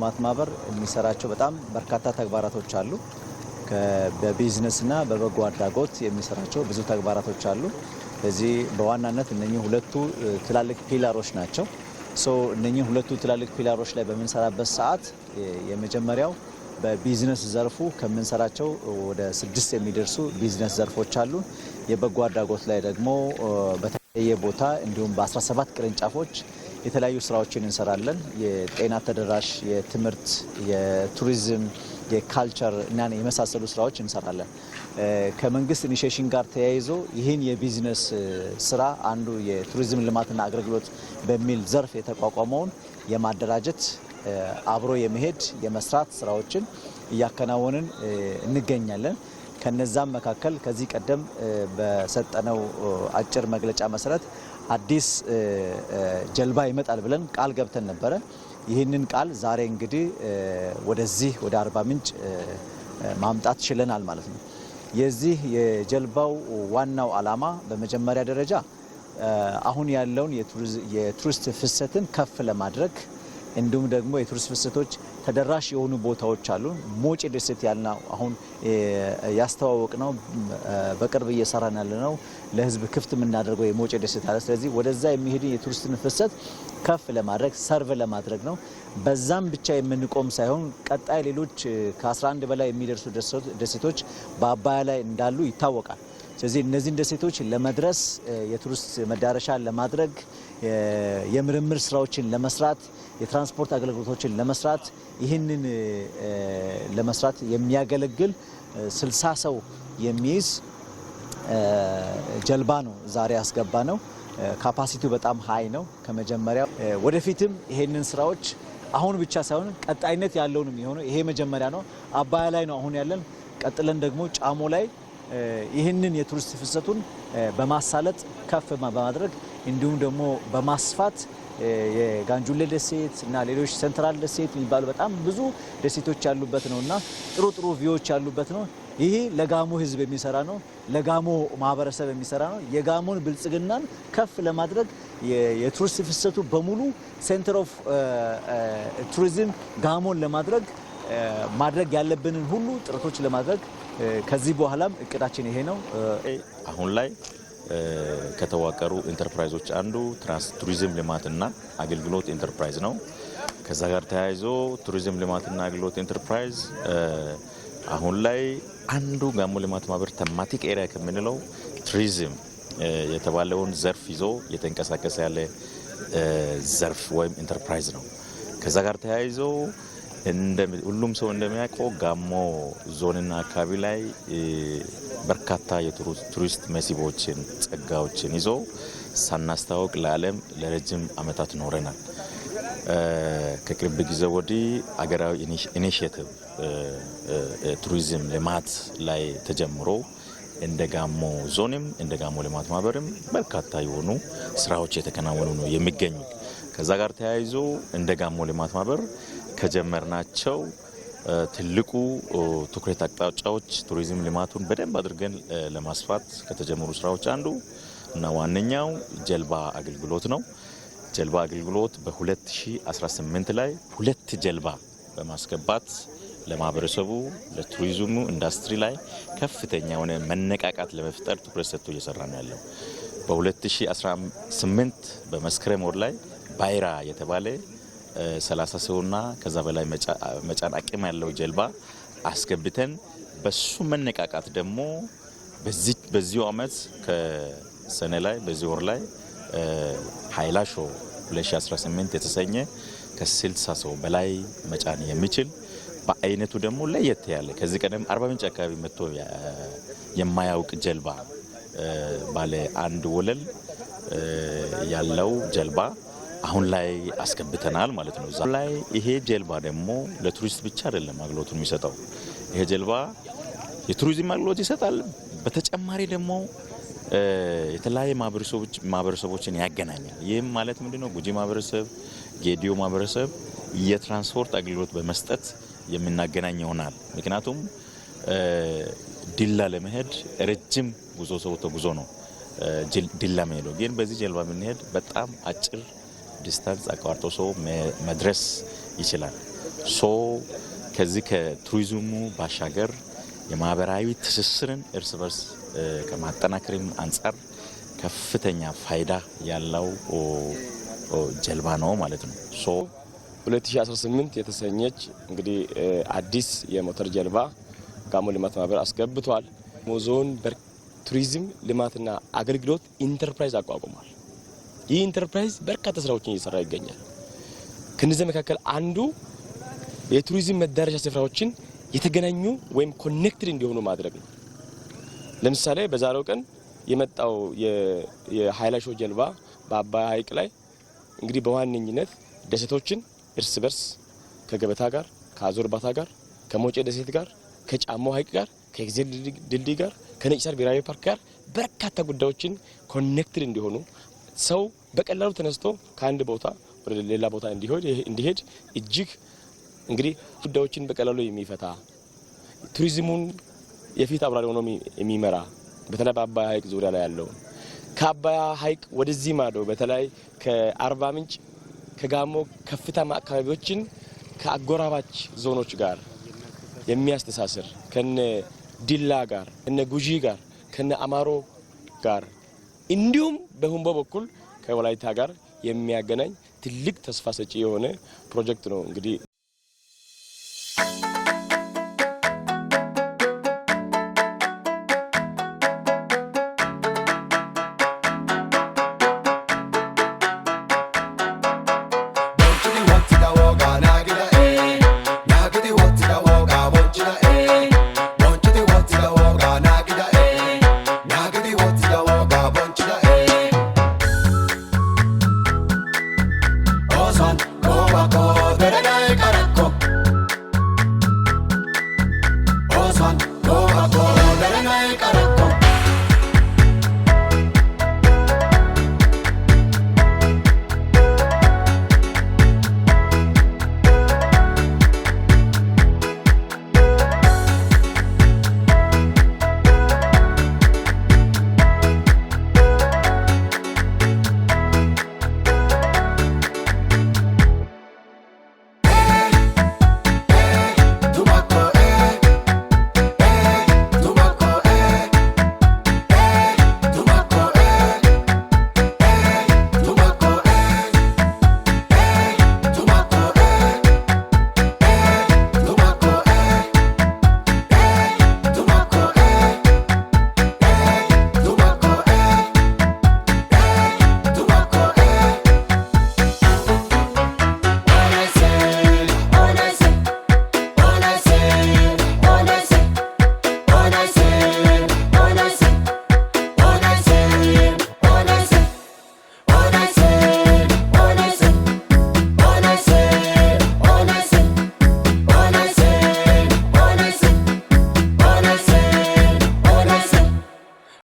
ልማት ማህበር የሚሰራቸው በጣም በርካታ ተግባራቶች አሉ። በቢዝነስና በበጎ አድራጎት የሚሰራቸው ብዙ ተግባራቶች አሉ። ስለዚህ በዋናነት እነኚህ ሁለቱ ትላልቅ ፒላሮች ናቸው። እነኚህ ሁለቱ ትላልቅ ፒላሮች ላይ በምንሰራበት ሰዓት የመጀመሪያው በቢዝነስ ዘርፉ ከምንሰራቸው ወደ 6 የሚደርሱ ቢዝነስ ዘርፎች አሉ። የበጎ አድራጎት ላይ ደግሞ በተለያየ ቦታ እንዲሁም በ17 ቅርንጫፎች የተለያዩ ስራዎችን እንሰራለን። የጤና ተደራሽ፣ የትምህርት፣ የቱሪዝም፣ የካልቸር እና የመሳሰሉ ስራዎች እንሰራለን። ከመንግስት ኢኒሼሽን ጋር ተያይዞ ይህን የቢዝነስ ስራ አንዱ የቱሪዝም ልማትና አገልግሎት በሚል ዘርፍ የተቋቋመውን የማደራጀት አብሮ የመሄድ የመስራት ስራዎችን እያከናወንን እንገኛለን። ከነዛም መካከል ከዚህ ቀደም በሰጠነው አጭር መግለጫ መሰረት አዲስ ጀልባ ይመጣል ብለን ቃል ገብተን ነበረ። ይህንን ቃል ዛሬ እንግዲህ ወደዚህ ወደ አርባ ምንጭ ማምጣት ችለናል ማለት ነው። የዚህ የጀልባው ዋናው ዓላማ በመጀመሪያ ደረጃ አሁን ያለውን የቱሪስት ፍሰትን ከፍ ለማድረግ እንዲሁም ደግሞ የቱሪስት ፍሰቶች ተደራሽ የሆኑ ቦታዎች አሉ። ሞጪ ደሴት ያልነው አሁን ያስተዋወቅ ነው፣ በቅርብ እየሰራን ያለ ነው፣ ለህዝብ ክፍት የምናደርገው የሞጪ ደሴት አለ። ስለዚህ ወደዛ የሚሄዱ የቱሪስትን ፍሰት ከፍ ለማድረግ ሰርቭ ለማድረግ ነው። በዛም ብቻ የምንቆም ሳይሆን ቀጣይ ሌሎች ከ11 በላይ የሚደርሱ ደሴቶች በአባያ ላይ እንዳሉ ይታወቃል። ስለዚህ እነዚህን ደሴቶች ለመድረስ የቱሪስት መዳረሻ ለማድረግ የምርምር ስራዎችን ለመስራት የትራንስፖርት አገልግሎቶችን ለመስራት ይህንን ለመስራት የሚያገለግል 60 ሰው የሚይዝ ጀልባ ነው ዛሬ ያስገባ ነው። ካፓሲቲው በጣም ሃይ ነው። ከመጀመሪያው ወደፊትም ይሄንን ስራዎች አሁን ብቻ ሳይሆን ቀጣይነት ያለው ነው የሚሆነው። ይሄ መጀመሪያ ነው። አባያ ላይ ነው አሁን ያለን። ቀጥለን ደግሞ ጫሞ ላይ ይህንን የቱሪስት ፍሰቱን በማሳለጥ ከፍ በማድረግ እንዲሁም ደግሞ በማስፋት የጋንጁሌ ደሴት እና ሌሎች ሴንትራል ደሴት የሚባሉ በጣም ብዙ ደሴቶች ያሉበት ነውና ጥሩ ቪዎች ያሉበት ነው። ይሄ ለጋሞ ህዝብ የሚሰራ ነው። ለጋሞ ማህበረሰብ የሚሰራ ነው። የጋሞን ብልጽግናን ከፍ ለማድረግ የቱሪስት ፍሰቱ በሙሉ ሴንተር ኦፍ ቱሪዝም ጋሞን ማድረግ ያለብንን ሁሉ ጥረቶች ለማድረግ ከዚህ በኋላም እቅዳችን ይሄ ነው። አሁን ላይ ከተዋቀሩ ኢንተርፕራይዞች አንዱ ቱሪዝም ልማትና አገልግሎት ኢንተርፕራይዝ ነው። ከዛ ጋር ተያይዞ ቱሪዝም ልማትና አገልግሎት ኢንተርፕራይዝ አሁን ላይ አንዱ ጋሞ ልማት ማህበር ተማቲክ ኤሪያ ከምንለው ቱሪዝም የተባለውን ዘርፍ ይዞ የተንቀሳቀሰ ያለ ዘርፍ ወይም ኢንተርፕራይዝ ነው። ከዛ ጋር ተያይዞ ሁሉም ሰው እንደሚያውቀው ጋሞ ዞንና አካባቢ ላይ በርካታ የቱሪስት መስህቦችን ጸጋዎችን ይዞ ሳናስተዋውቅ ለዓለም ለረጅም ዓመታት ኖረናል። ከቅርብ ጊዜ ወዲህ አገራዊ ኢኒሼቲቭ ቱሪዝም ልማት ላይ ተጀምሮ እንደ ጋሞ ዞንም እንደ ጋሞ ልማት ማህበርም በርካታ የሆኑ ስራዎች የተከናወኑ ነው የሚገኙ። ከዛ ጋር ተያይዞ እንደ ጋሞ ልማት ማህበር ከጀመርናቸው ትልቁ ትኩረት አቅጣጫዎች ቱሪዝም ልማቱን በደንብ አድርገን ለማስፋት ከተጀመሩ ስራዎች አንዱ እና ዋነኛው ጀልባ አገልግሎት ነው። ጀልባ አገልግሎት በ2018 ላይ 2 ጀልባ በማስገባት ለማህበረሰቡ ለቱሪዝሙ ኢንዱስትሪ ላይ ከፍተኛ የሆነ መነቃቃት ለመፍጠር ትኩረት ሰጥቶ እየሰራ ነው ያለው። በ2018 በመስከረም ወር ላይ ባይራ የተባለ 30 ሰውና ከዛ በላይ መጫን አቅም ያለው ጀልባ አስገብተን በሱ መነቃቃት ደግሞ በዚሁ አመት ከሰኔ ላይ በዚህ ወር ላይ ሃይላሾ 2018 የተሰኘ ከ60 ሰው በላይ መጫን የሚችል በአይነቱ ደግሞ ለየት ያለ ከዚህ ቀደም አርባ ምንጭ አካባቢ መጥቶ የማያውቅ ጀልባ ባለ አንድ ወለል ያለው ጀልባ አሁን ላይ አስገብተናል ማለት ነው። እዛ ላይ ይሄ ጀልባ ደግሞ ለቱሪስት ብቻ አይደለም አገልግሎቱን የሚሰጠው። ይሄ ጀልባ የቱሪዝም አገልግሎት ይሰጣል። በተጨማሪ ደግሞ የተለያየ ማህበረሰቦችን ያገናኛል። ይህም ማለት ምንድነው? ጉጂ ማህበረሰብ፣ ጌዲዮ ማህበረሰብ የትራንስፖርት አገልግሎት በመስጠት የምናገናኝ ይሆናል። ምክንያቱም ዲላ ለመሄድ ረጅም ጉዞ ሰው ተጉዞ ነው ዲላ መሄደው። ግን በዚህ ጀልባ ብንሄድ በጣም አጭር ዲስታንስ አቋርጦ ሰው መድረስ ይችላል። ሶ ከዚህ ከቱሪዝሙ ባሻገር የማህበራዊ ትስስርን እርስ በርስ ከማጠናከርም አንጻር ከፍተኛ ፋይዳ ያለው ጀልባ ነው ማለት ነው። ሶ 2018 የተሰኘች እንግዲህ አዲስ የሞተር ጀልባ ጋሞ ልማት ማህበር አስገብቷል። ዞን ቱሪዝም ልማትና አገልግሎት ኢንተርፕራይዝ አቋቁሟል። ይህ ኢንተርፕራይዝ በርካታ ስራዎችን እየሰራ ይገኛል። ከነዚህ መካከል አንዱ የቱሪዝም መዳረሻ ስፍራዎችን የተገናኙ ወይም ኮኔክትድ እንዲሆኑ ማድረግ ነው። ለምሳሌ በዛሬው ቀን የመጣው የሃይላሾ ጀልባ በአባይ ሐይቅ ላይ እንግዲህ በዋነኝነት ደሴቶችን እርስ በርስ ከገበታ ጋር፣ ከአዞ እርባታ ጋር፣ ከሞጬ ደሴት ጋር፣ ከጫሞ ሐይቅ ጋር፣ ከኤግዜል ድልድይ ጋር፣ ከነጭ ሳር ብሔራዊ ፓርክ ጋር በርካታ ጉዳዮችን ኮኔክትድ እንዲሆኑ ሰው በቀላሉ ተነስቶ ከአንድ ቦታ ወደ ሌላ ቦታ እንዲሄድ እጅግ እንግዲህ ጉዳዮችን በቀላሉ የሚፈታ ቱሪዝሙን የፊት አብራሪ ሆኖ የሚመራ በተለይ በአባይ ሐይቅ ዙሪያ ላይ ያለው ከአባይ ሐይቅ ወደዚህ ማዶ በተለይ ከአርባ ምንጭ ከጋሞ ከፍታማ አካባቢዎችን ከአጎራባች ዞኖች ጋር የሚያስተሳስር ከነ ዲላ ጋር ከነ ጉጂ ጋር ከነ አማሮ ጋር እንዲሁም በሁምቦ በኩል ከወላይታ ጋር የሚያገናኝ ትልቅ ተስፋ ሰጪ የሆነ ፕሮጀክት ነው እንግዲህ